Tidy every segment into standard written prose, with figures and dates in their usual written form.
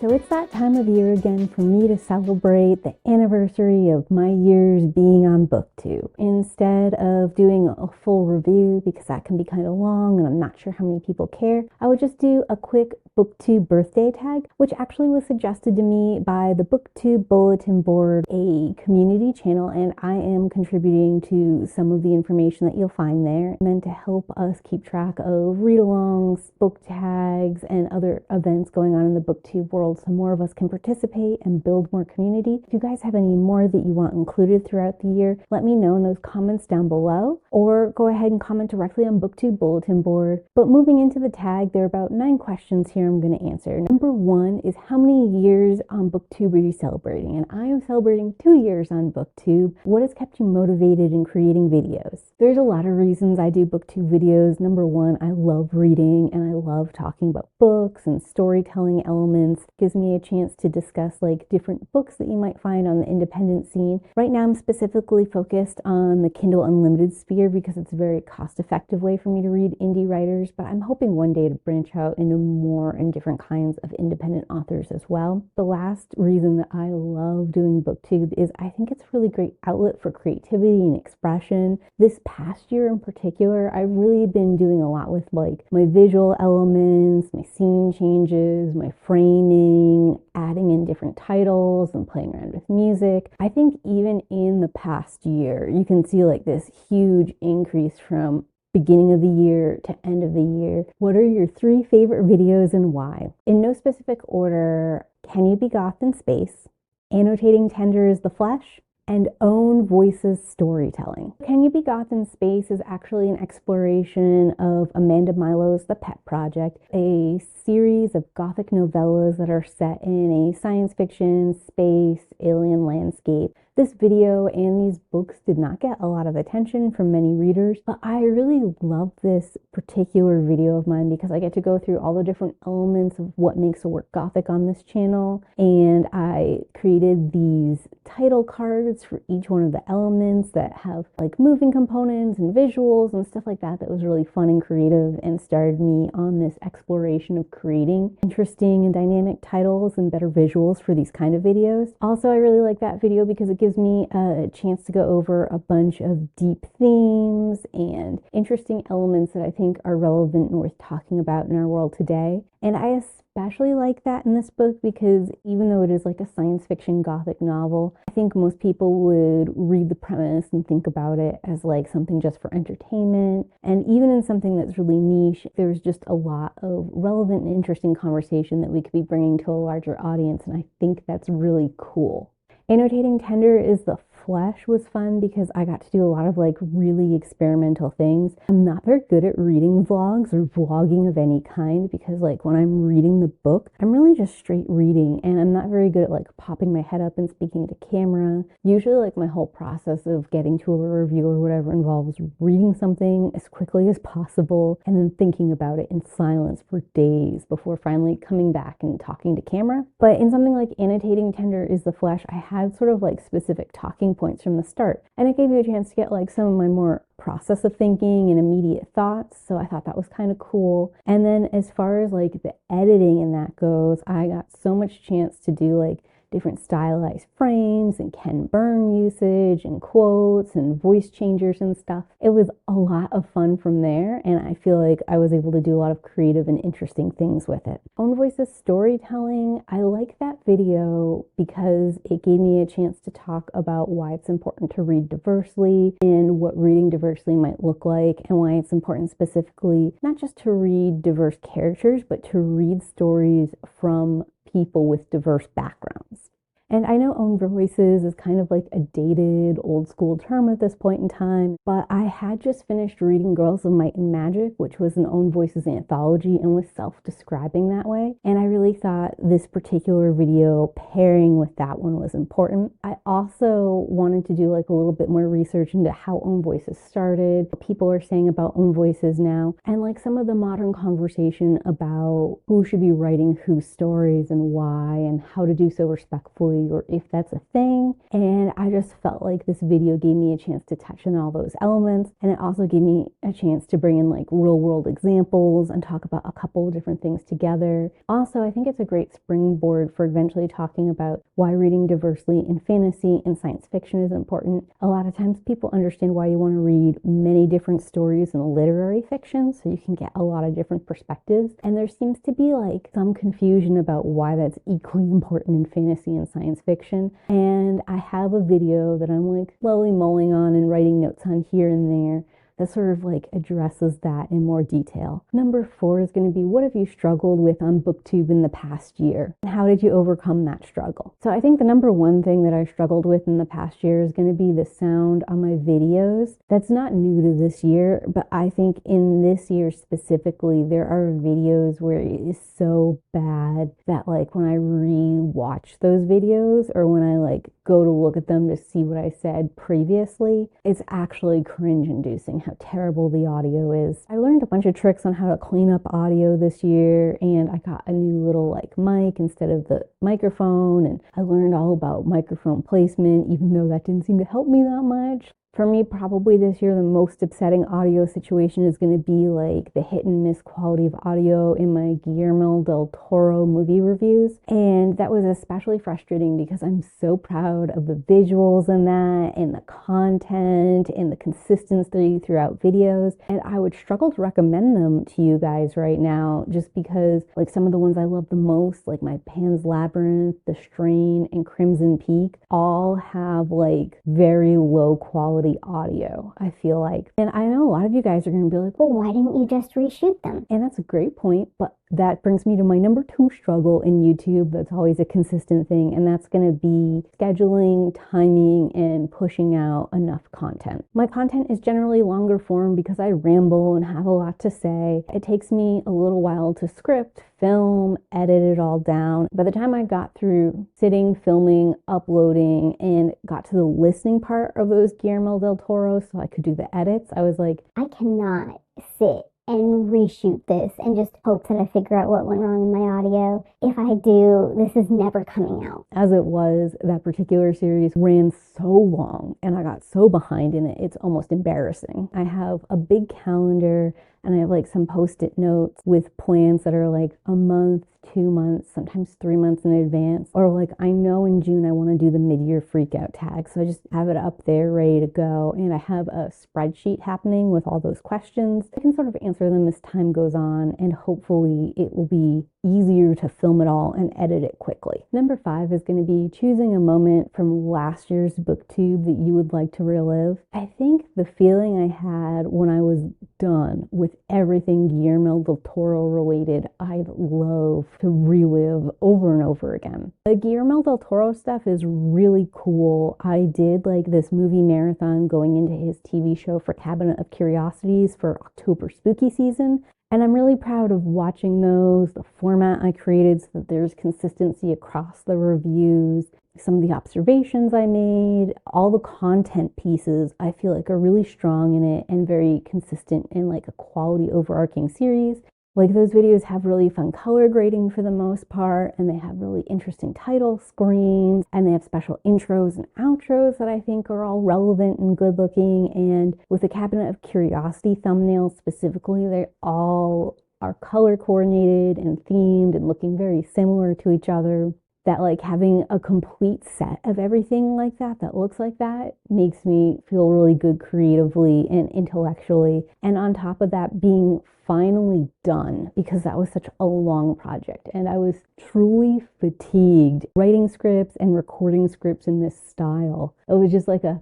So it's that time of year again for me to celebrate the anniversary of my years being on Booktube. Instead of doing a full review, because that can be kind of long and I'm not sure how many people care, I would just do a quick Booktube birthday tag, which actually was suggested to me by the Booktube Bulletin Board, a community channel, and I am contributing to some of the information that you'll find there, meant to help us keep track of read-alongs, book tags, and other events going on in the Booktube world so more of us can participate and build more community. If you guys have any more that you want included throughout the year, let me know in those comments down below, or go ahead and comment directly on Booktube Bulletin Board. But moving into the tag, there are about 9 questions here I'm going to answer. Number 1 is, how many years on Booktube are you celebrating? And I am celebrating 2 years on Booktube. What has kept you motivated in creating videos? There's a lot of reasons I do Booktube videos. Number 1, I love reading and I love talking about books and storytelling elements. It gives me a chance to discuss like different books that you might find on the independent scene. Right now I'm specifically focused on the Kindle Unlimited sphere because it's a very cost-effective way for me to read indie writers, but I'm hoping one day to branch out into more and different kinds of independent authors as well. The last reason that I love doing Booktube is I think it's a really great outlet for creativity and expression. This past year in particular, I've really been doing a lot with like my visual elements, my scene changes, my framing, adding in different titles and playing around with music. I think even in the past year, you can see like this huge increase from beginning of the year to end of the year. What are your 3 favorite videos and why? In no specific order, Can You Be Goth in Space, Annotating Tender is the Flesh, and Own Voices Storytelling. Can You Be Goth in Space is actually an exploration of Amanda Milo's The Pet Project, a series of gothic novellas that are set in a science fiction, space, alien landscape. This video and these books did not get a lot of attention from many readers, but I really love this particular video of mine because I get to go through all the different elements of what makes a work gothic on this channel, and I created these title cards for each one of the elements that have like moving components and visuals and stuff like that. That was really fun and creative and started me on this exploration of creating interesting and dynamic titles and better visuals for these kind of videos. Also, I really like that video because it gives me a chance to go over a bunch of deep themes and interesting elements that I think are relevant and worth talking about in our world today. And I especially like that in this book because even though it is like a science fiction gothic novel, I think most people would read the premise and think about it as like something just for entertainment. And even in something that's really niche, there's just a lot of relevant and interesting conversation that we could be bringing to a larger audience, and I think that's really cool. Annotating Tender is the Flesh was fun because I got to do a lot of like really experimental things. I'm not very good at reading vlogs or vlogging of any kind because like when I'm reading the book, I'm really just straight reading, and I'm not very good at like popping my head up and speaking to camera. Usually like my whole process of getting to a review or whatever involves reading something as quickly as possible and then thinking about it in silence for days before finally coming back and talking to camera. But in something like Annotating Tender is the Flesh, I had sort of like specific talking points from the start, and it gave you a chance to get like some of my more process of thinking and immediate thoughts, so I thought that was kind of cool. And then as far as like the editing and that goes, I got so much chance to do like different stylized frames and Ken Burn usage and quotes and voice changers and stuff. It was a lot of fun from there, and I feel like I was able to do a lot of creative and interesting things with it. Own Voices Storytelling, I like that video because it gave me a chance to talk about why it's important to read diversely and what reading diversely might look like, and why it's important specifically not just to read diverse characters, but to read stories from people with diverse backgrounds. And I know Own Voices is kind of like a dated, old school term at this point in time, but I had just finished reading Girls of Might and Magic, which was an Own Voices anthology and was self-describing that way. And I really thought this particular video pairing with that one was important. I also wanted to do like a little bit more research into how Own Voices started, what people are saying about Own Voices now, and like some of the modern conversation about who should be writing whose stories and why, and how to do so respectfully fantasy or if that's a thing. And I just felt like this video gave me a chance to touch on all those elements, and it also gave me a chance to bring in like real world examples and talk about a couple of different things together. Also, I think it's a great springboard for eventually talking about why reading diversely in fantasy and science fiction is important. A lot of times people understand why you want to read many different stories in literary fiction, so you can get a lot of different perspectives. And there seems to be like some confusion about why that's equally important in fantasy and science fiction. And I have a video that I'm like slowly mulling on and writing notes on here and there that sort of like addresses that in more detail. Number 4 is going to be, what have you struggled with on Booktube in the past year? And how did you overcome that struggle? So I think the number 1 thing that I struggled with in the past year is going to be the sound on my videos. That's not new to this year, but I think in this year specifically, there are videos where it is so bad that like when I re-watch those videos or when I like go to look at them to see what I said previously, it's actually cringe-inducing how terrible the audio is. I learned a bunch of tricks on how to clean up audio this year, and I got a new little like mic instead of the microphone, and I learned all about microphone placement, even though that didn't seem to help me that much. For me, probably this year, the most upsetting audio situation is going to be like the hit and miss quality of audio in my Guillermo del Toro movie reviews. And that was especially frustrating because I'm so proud of the visuals in that and the content and the consistency throughout videos. And I would struggle to recommend them to you guys right now just because like some of the ones I love the most, like my Pan's Labyrinth, The Strain, and Crimson Peak, all have like very low quality audio, I feel like. And I know a lot of you guys are going to be like, well, why didn't you just reshoot them? And that's a great point, but that brings me to my number 2 struggle in YouTube that's always a consistent thing, and that's going to be scheduling, timing, and pushing out enough content. My content is generally longer form because I ramble and have a lot to say. It takes me a little while to script, film, edit it all down. By the time I got through sitting, filming, uploading, and got to the listening part of those Guillermo del Toro so I could do the edits, I was like, I cannot sit and reshoot this and just hope that I figure out what went wrong in my audio. If I do, this is never coming out. As it was, that particular series ran so long and I got so behind in it, it's almost embarrassing. I have a big calendar and I have like some post-it notes with plans that are like a month, 2 months, sometimes 3 months in advance. Or like I know in June I want to do the mid-year freakout tag, so I just have it up there ready to go, and I have a spreadsheet happening with all those questions. I can sort of answer them as time goes on, and hopefully it will be easier to film it all and edit it quickly. Number 5 is going to be choosing a moment from last year's booktube that you would like to relive. I think the feeling I had when I was done with everything Guillermo del Toro related, I'd love to relive over and over again. The Guillermo del Toro stuff is really cool. I did like this movie marathon going into his TV show for Cabinet of Curiosities for October spooky season. And I'm really proud of watching those, the format I created so that there's consistency across the reviews, some of the observations I made, all the content pieces I feel like are really strong in it and very consistent in like a quality overarching series. Like those videos have really fun color grading for the most part, and they have really interesting title screens, and they have special intros and outros that I think are all relevant and good looking. And with the Cabinet of Curiosity thumbnails specifically, they all are color coordinated and themed and looking very similar to each other. That like having a complete set of everything like that looks like that makes me feel really good creatively and intellectually. And on top of that, being finally done, because that was such a long project and I was truly fatigued writing scripts and recording scripts in this style. It was just like a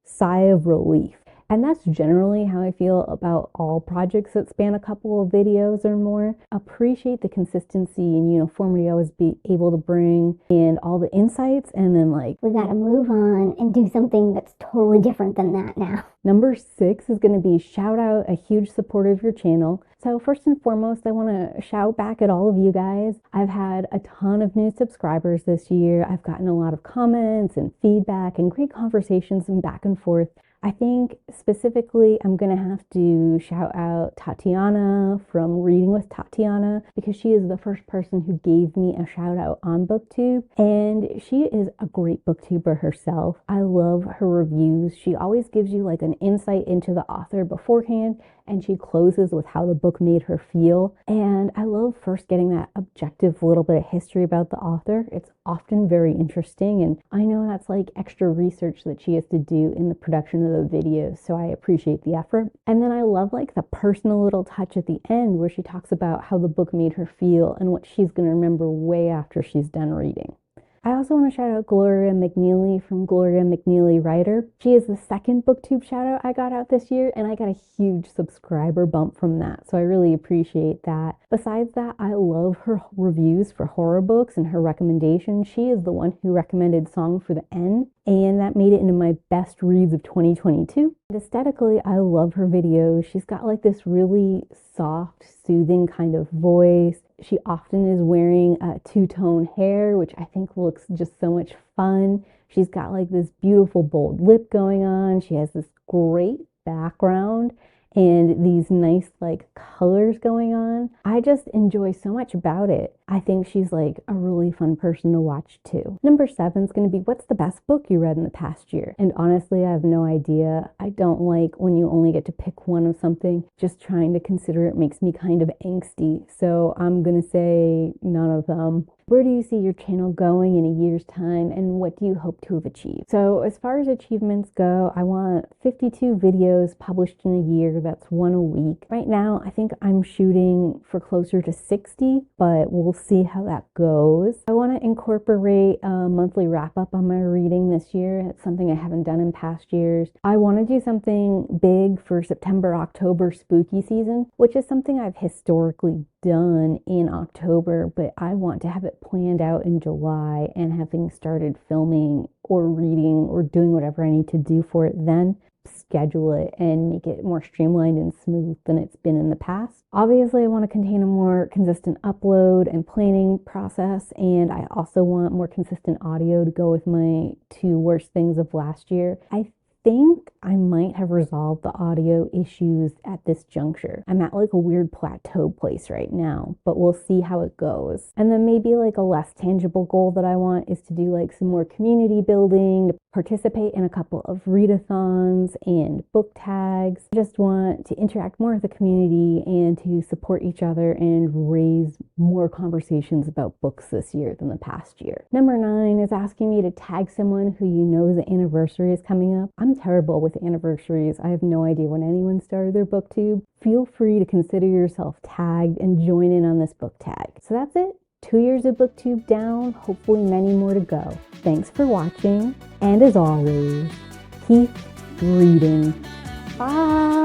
sigh of relief. And that's generally how I feel about all projects that span a couple of videos or more. Appreciate the consistency and uniformity I was able to bring and all the insights, and then like, we gotta move on and do something that's totally different than that now. Number 6 is going to be shout out a huge supporter of your channel. So first and foremost, I want to shout back at all of you guys. I've had a ton of new subscribers this year. I've gotten a lot of comments and feedback and great conversations and back and forth. I think specifically I'm going to have to shout out Tatiana from Reading with Tatiana because she is the first person who gave me a shout out on Booktube, and she is a great booktuber herself. I love her reviews. She always gives you like an insight into the author beforehand, and she closes with how the book made her feel. And I love first getting that objective little bit of history about the author. It's often very interesting, and I know that's like extra research that she has to do in the production of the videos, so I appreciate the effort. And then I love like the personal little touch at the end where she talks about how the book made her feel and what she's going to remember way after she's done reading. I also want to shout out Gloria McNeely from Gloria McNeely Writer. She is the second Booktube shout out I got out this year, and I got a huge subscriber bump from that, so I really appreciate that. Besides that, I love her reviews for horror books and her recommendations. She is the one who recommended Song for the End, and that made it into my best reads of 2022. And aesthetically, I love her videos. She's got like this really soft, soothing kind of voice. She often is wearing two-tone hair, which I think looks just so much fun. She's got like this beautiful bold lip going on. She has this great background and these nice like colors going on. I just enjoy so much about it. I think she's like a really fun person to watch too. Number 7 is going to be, what's the best book you read in the past year? And honestly, I have no idea. I don't like when you only get to pick one of something. Just trying to consider it makes me kind of angsty. So I'm going to say none of them. Where do you see your channel going in a year's time, and what do you hope to have achieved? So as far as achievements go, I want 52 videos published in a year. That's one a week. Right now, I think I'm shooting for closer to 60, but we'll see how that goes. I want to incorporate a monthly wrap up on my reading this year. It's something I haven't done in past years. I want to do something big for September, October spooky season, which is something I've historically done in October, but I want to have it planned out in July and having started filming or reading or doing whatever I need to do for it then, schedule it and make it more streamlined and smooth than it's been in the past. Obviously, I want to contain a more consistent upload and planning process, and I also want more consistent audio to go with my 2 worst things of last year. I think I might have resolved the audio issues at this juncture. I'm at like a weird plateau place right now, but we'll see how it goes. And then maybe like a less tangible goal that I want is to do like some more community building, to participate in a couple of readathons and book tags. I just want to interact more with the community and to support each other and raise more conversations about books this year than the past year. Number 9 is asking me to tag someone who you know the anniversary is coming up. I'm terrible with anniversaries. I have no idea when anyone started their booktube. Feel free to consider yourself tagged and join in on this book tag. So that's it. 2 years of booktube down, hopefully many more to go. Thanks for watching, and as always, keep reading. Bye!